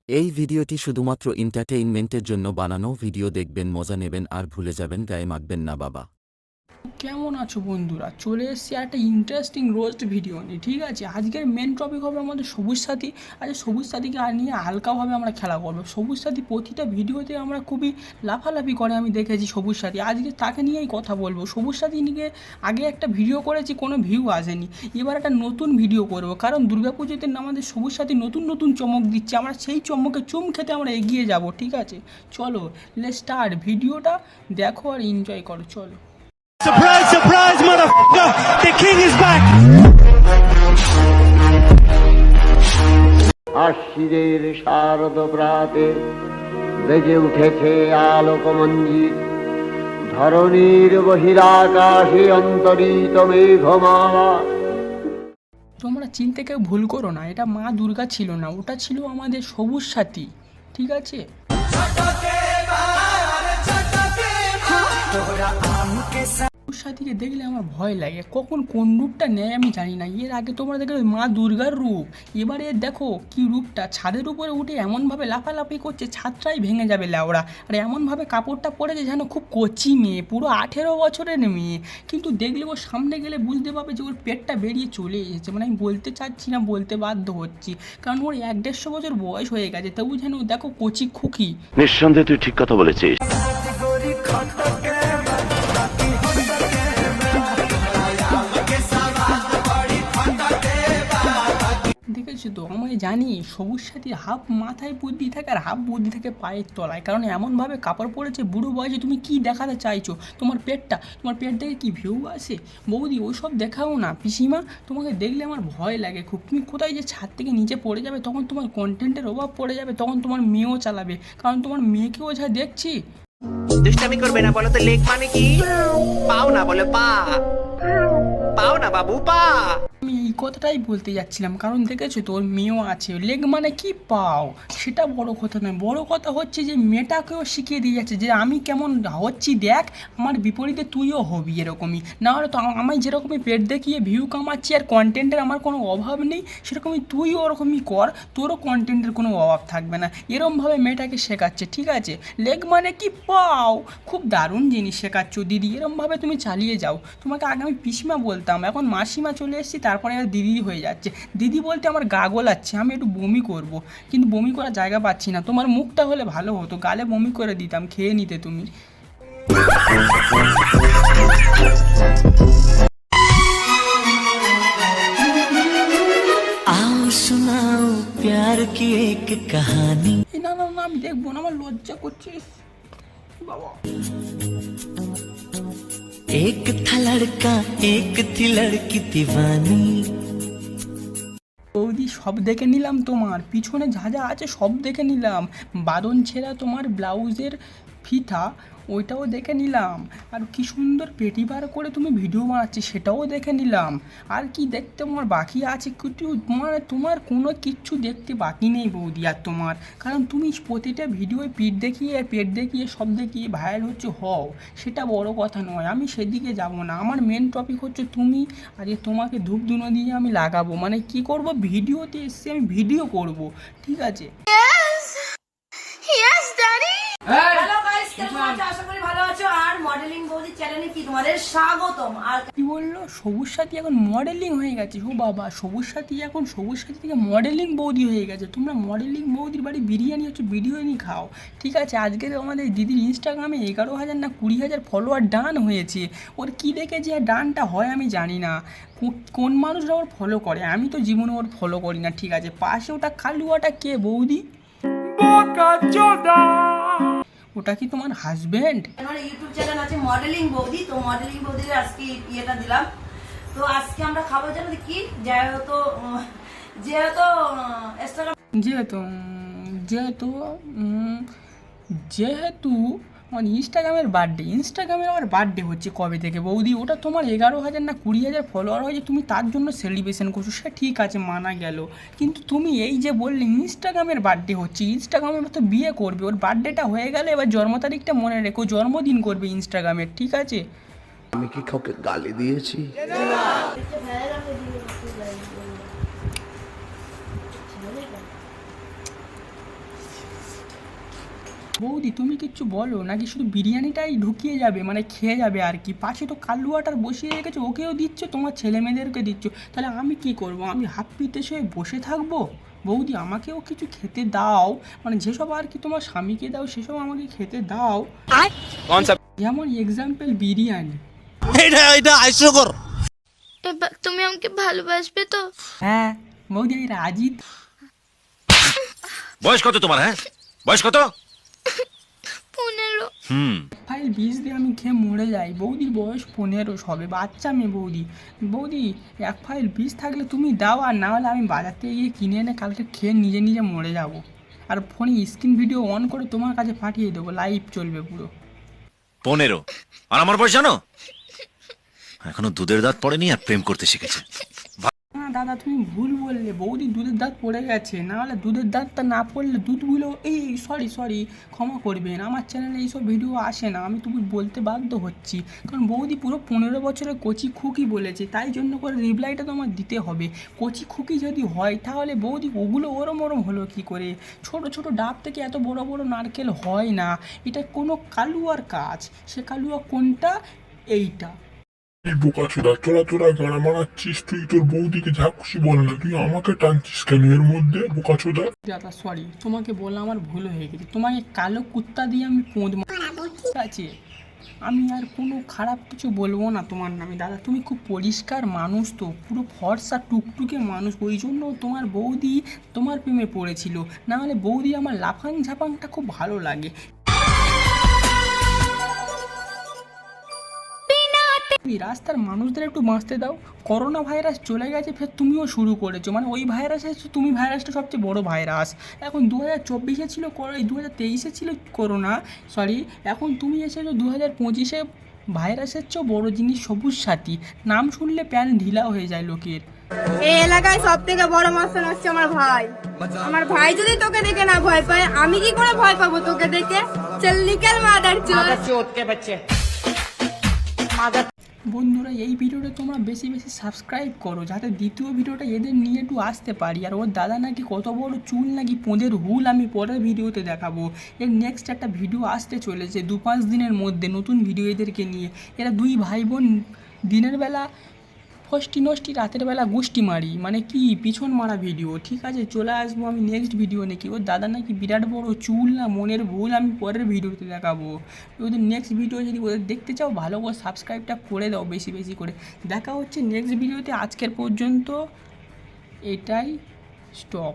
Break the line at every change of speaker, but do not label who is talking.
এই ভিডিওটি শুধুমাত্র এন্টারটেইনমেন্টের জন্য বানানো। ভিডিও দেখবেন, মজা নেবেন আর ভুলে যাবেন, গায়ে মাখবেন না বাবা।
কেমন আছো বন্ধুরা? চলে এসেছি একটা ইন্টারেস্টিং রোস্ট ভিডিও নিয়ে। ঠিক আছে, আজকের মেন টপিক হবে আমাদের সবুজ সাথী। আচ্ছা, সবুজ সাথীকে নিয়ে হালকাভাবে আমরা খেলা করবো। সবুজ সাথী প্রতিটা ভিডিওতে আমরা খুবই লাফালাফি করে আমি দেখেছি সবুজ সাথী। আজকে তাকে নিয়েই কথা বলবো। সবুজ সাথী নিয়ে আগে একটা ভিডিও করেছি, কোনো ভিউ আসেনি। এবার একটা নতুন ভিডিও করবো, কারণ দুর্গাপুজোতে আমাদের সবুজ সাথী নতুন নতুন চমক দিচ্ছে। আমরা সেই চমকে চুম খেতে আমরা এগিয়ে যাব। ঠিক আছে, চলো লেটস স্টার্ট। ভিডিওটা দেখো আর এনজয় করো, চলো।
Surprise, surprise, motherfucker! The king is back!
আশ্বিরের শারদ প্রাতে বেজে উঠেছে আলোকমঞ্জিত, ধরণীর বহিরাকাশে অন্তরিত মেঘমালা।
তোমরা চিনতে কেউ ভুল করো না, এটা মা দুর্গা ছিল না, ওটা ছিল আমাদের সবুজ সাথী। ঠিক আছে, সবুজ সাথীকে দেখলে আমার ভয় লাগে, কখন কোন রূপটা নেয় আমি জানি না। এর আগে তোমরা দেখলে মা দুর্গার রূপ, এবারে দেখো কি রূপটা। ছাদের উপরে উঠে এমনভাবে লাফালাফি করছে, ছাদটাই ভেঙে যাবে ল্যাওড়া। আর এমনভাবে কাপড়টা পরেছে যেন খুব কচি মেয়ে, পুরো 18 বছরের মেয়ে। কিন্তু দেখলে ওর সামনে গেলে বুঝতে পারবে যে ওর পেটটা বেরিয়ে চলে এসেছে। মানে আমি বলতে চাচ্ছি না, বলতে বাধ্য হচ্ছি, কারণ ওর 1-1.5 বছর বয়স হয়ে গেছে, তবু যেন দেখো কচি খুকি।
নিঃসন্দেহে তুই ঠিক কথা বলেছিস।
দেখেছি তো, আমি জানি সবুজ সাথীর হাফ মাথায় বুদ্ধি থাকে আর হাফ বুদ্ধি থাকে পায়ের তলায়, কারণ এমনভাবে কাপড় পরেছে বুড়ো বয়সে। তুমি কি দেখাতে চাইছো? তোমার পেটটা, তোমার পেট দেখে কি ভিউ আসে? বৌদি ওইসব দেখাও না। পিসিমা, তোমাকে দেখলে আমার ভয় লাগে খুব। তুমি কোথায় যে ছাদ থেকে নিচে পড়ে যাবে, তখন তোমার কন্টেন্টের অভাব পড়ে যাবে, তখন তোমার মেয়েও চালাবে, কারণ তোমার মেয়েকেও যা দেখছি।
দুষ্টামি করবে না বলো তো, লেগ মানে কি? পাও না বলো পা, পাও না বাবু পা।
আমি এই কথাটাই বলতে যাচ্ছিলাম, কারণ দেখেছো তোর মেয়েও আছে। লেগ মানে কি পাও, সেটা বড় কথা নয়। বড় কথা হচ্ছে যে মেয়েটাকেও শিখিয়ে দিয়ে যাচ্ছে যে আমি কেমন হচ্ছি দেখ, আমার বিপরীতে তুইও হবি এরকমই। না হলে তো আমি যেরকমই পেট দেখিয়ে ভিউ কামাচ্ছি আর কন্টেন্টের আমার কোনো অভাব নেই, সেরকমই তুইও ওরকমই কর, তোরও কন্টেন্টের কোনো অভাব থাকবে না। এরমভাবে মেয়েটাকে শেখাচ্ছে। ঠিক আছে, লেগ মানে কি পাও, খুব দারুণ জিনিস শেখাচ্ছ দিদি, এরমভাবে তুমি চালিয়ে যাও। তোমাকে আগে আমি পিসিমা বলতাম, এখন মাসিমা চলে এসেছি, তারপরে আর দিদি হয়ে যাচ্ছে। দিদি বলতে আমার গা গোলাচ্ছে, আমি একটু বমি করব, কিন্তু বমি করার জায়গা পাচ্ছি না। তোমার মুখটা হলে ভালো হতো, গালে বমি করে দিতাম, খেয়ে নিতে তুমি।
आओ सुनाओ प्यार की एक कहानी।
এই না না না, আমি দেখবো না, আমার লজ্জা করছে বাবা।
एक था लड़का एक थी लड़की दीवानी।
বৌদি সব দেখে নিলাম, তোমার পিছনে যা যা আছে সব দেখে নিলাম। বাদন ছেঁড়া তোমার ব্লাউজের ফিতা, ওইটাও দেখে নিলাম। আর কি সুন্দর পেটি বার করে তুমি ভিডিও বানাচ্ছি, সেটাও দেখে নিলাম। আর কি দেখতে তোমার বাকি আছে কিছু? তোমার কোনো কিচ্ছু দেখতে বাকি নেই বৌদি আর তোমার, কারণ তুমি প্রতিটা ভিডিওয় পেট দেখিয়ে সব দেখিয়ে ভাইরাল হচ্ছে। হও, সেটা বড় কথা নয়, আমি সেদিকে যাব না। আমার মেন টপিক হচ্ছে তুমি। আর তোমাকে ধূপ ধুনো দিয়ে আমি লাগাবো, মানে কি করব, ভিডিওতে এসে আমি ভিডিও করব। ঠিক আছে,
Yes, Daddy. হ্যালো গাইস, কেমন আছো? আশা করি ভালো আছো। আর মডেলিং বৌদি চ্যানেলে কি তোমাদের স্বাগতম। আর
কি বললো? সবুজ সাথী এখন মডেলিং হয়ে গেছে। ও বাবা, সবুজ সাথী এখন সবুজ সাথী থেকে মডেলিং বৌদি হয়ে গেছে। তোমরা মডেলিং বৌদির বাড়ি বিরিয়ানি হচ্ছে, বিরিয়ানি খাও। ঠিক আছে, আজকের আমাদের দিদির ইনস্টাগ্রামে 11,000 না 20,000 ফলোয়ার ডান হয়েছে। ওর কি দেখে যে ডানটা হয় আমি জানি না। কোন মানুষরা ওর ফলো করে, আমি তো জীবনে ওর ফলো করি না। ঠিক আছে, পাশে ওটা কালুয়াটা কে বৌদি? ওটা কি তোমার হাজবেন্ড?
আমার ইউটিউব চ্যানেল আছে মডেলিং বৌদি, তো মডেলিং বৌদির আজকে ইয়েটা দিলাম। তো আজকে আমরা খাবো জানো কি, যেহেতু ইনস্টাগ্রাম
যেহেতু যেহেতু যেহেতু আমার ইনস্টাগ্রামের আমার বার্থডে হচ্ছে কবে থেকে বৌদি? ওটা তোমার 11,000 না 20,000 ফলোয়ার হয়েছে, তুমি তার জন্য সেলিব্রেশন করছো, সে ঠিক আছে, মানা গেল। কিন্তু তুমি এই যে বললে ইনস্টাগ্রামের বার্থডে হচ্ছে, ইনস্টাগ্রামের তো বিয়ে করবে, ওর বার্থডেটা হয়ে গেলে এবার জন্ম তারিখটা মনে রেখো, জন্মদিন করবে ইনস্টাগ্রামের। ঠিক আছে,
আমি কি কাউকে গালি দিয়েছি?
বৌদি তুমি কিচ্ছু বলো নাকি শুধু বিরিয়ানিটাই ঢুকিয়ে যাবে মানে খেয়ে যাবে আর কি? পাশে তো কালুয়াটার বসিয়ে রেখেছো, ওকেও দিচ্ছ, তোমার ছেলে মেয়েদেরকে দিচ্ছ, তাহলে আমি কি করব? আমি হাত পিতে শুয়ে বসে থাকবো? বৌদি আমাকেও কিছু খেতে দাও, মানে যেসব আর কি তোমার স্বামীকে দাও সেসব আমাকে খেতে দাও। যেমন এক্সাম্পল বিরিয়ানি।
এবার তুমি আমাকে ভালোবাসবে তো?
হ্যাঁ বৌদি আমি রাজি।
বয়স কত তোমার? হ্যাঁ বয়স কত?
15।
ফাইল 20 দিয়ে আমি খেয়ে মরে যাই। বৌদির বয়স 15 সবে, বাচ্চা মেয়ে বৌদি। বৌদি এক ফাইল 20 থাকলে তুমি দাও, আর না হলে আমি বাজার থেকে গিয়ে কিনে এনে কালকে খেয়ে নিজে নিজে মরে যাব। আর ফোনে স্ক্রিন ভিডিও অন করে তোমার কাছে পাঠিয়ে দেবো, লাইভ চলবে পুরো।
15 আর আমার বয়স জানো? এখনো দুধের দাঁত পড়েনি আর প্রেম করতে শিখেছে।
না দাদা তুমি ভুল বললে, বৌদি দুধের দাঁত পড়ে গেছে, না হলে দুধের দাঁতটা না পড়লে দুধগুলো সরি ক্ষমা করবেন, আমার চ্যানেলে এইসব ভিডিও আসে না, আমি তুমি বলতে বাধ্য হচ্ছি, কারণ বৌদি পুরো 15 বছরের কচি খুকি বলেছে, তাই জন্য করে রিপ্লাইটা তো আমার দিতে হবে। কচি খুকি যদি হয় তাহলে বৌদি ওগুলো ওরম হলো কি করে? ছোট ছোট ডাব থেকে এত বড় বড় নারকেল হয় না, এটা কোনো কালুয়ার কাজ। সে কালুয়া কোনটা? এইটা।
এই বোকাচোদা, তোরা গাড়া মারাচ্ছিস, তুই তোর বৌদিকে যা খুশি বল না, তুই আমাকে টানছিস কেন এর মধ্যে বোকাচোদা?
দাদা সরি, তোমাকে বললাম আমার ভুল হয়ে গেছে, তোমাকে কালো কুত্তা দিয়ে আমি পোঁদ ঠিক আছে, আমি আর কোনো খারাপ কিছু বলবো না তোমার নামে। দাদা তুমি খুব পরিষ্কার মানুষ, তো পুরো ফর্সা টুকটুকে মানুষ, ওই জন্য তোমার বৌদি তোমার প্রেমে পড়েছিল, না হলে বৌদি আমার লাফাং ঝাপাংটা খুব ভালো লাগে। রাস্তার মানুষদের একটু বাঁচতে দাও। করোনা ভাইরাস চলে গেছে, ফের তুমিও শুরু করেছো, মানে ওই ভাইরাস এসেছো তুমি, ভাইরাসটা সবচেয়ে বড় ভাইরাস। এখন 2024-এ ছিল 2023-এ ছিল করোনা, সরি, এখন তুমি এসেছো 2025-এ ভাইরাসের চেয়েও বড় জিনিস সবুজ সাথী, নাম শুনলে প্যান ঢিলা হয়ে যায় লোকের।
এই এলাকায় সব থেকে বড় মাস্টার হচ্ছে আমার ভাই। আমার ভাই যদি তোকে দেখে না ভয় পায়, আমি কি করে ভয় পাবো তোকে দেখে? চল নিকেল মাদার চোদ কে বাচ্চা।
বন্ধুরা এই ভিডিওটা তোমরা বেশি বেশি সাবস্ক্রাইব করো, যাতে দ্বিতীয় ভিডিওটা এদের নিয়ে একটু আসতে পারি। আর ওর দাদা নাকি কত বড় চুল নাকি পোঁদের হুল আমি পরের ভিডিওতে দেখাবো। এর নেক্সট একটা ভিডিও আসতে চলেছে 2-5 দিনের মধ্যে, নতুন ভিডিও এদেরকে নিয়ে। এরা দুই ভাই বোন দিনের বেলা ফষ্টি নষ্টি, রাতের বেলা গুষ্টি মারি, মানে কি পিছন মারা ভিডিও। ঠিক আছে চলে আসবো আমি নেক্সট ভিডিও নাকি, ওর দাদা নাকি বিরাট বড় চুল না মনের ভুল আমি পরের ভিডিওতে দেখাবো। ওদের নেক্সট ভিডিও যদি ওদের দেখতে চাও ভালো করে সাবস্ক্রাইবটা করে দাও বেশি বেশি করে। দেখা হচ্ছে নেক্সট ভিডিওতে, আজকের পর্যন্ত এটাই স্টপ।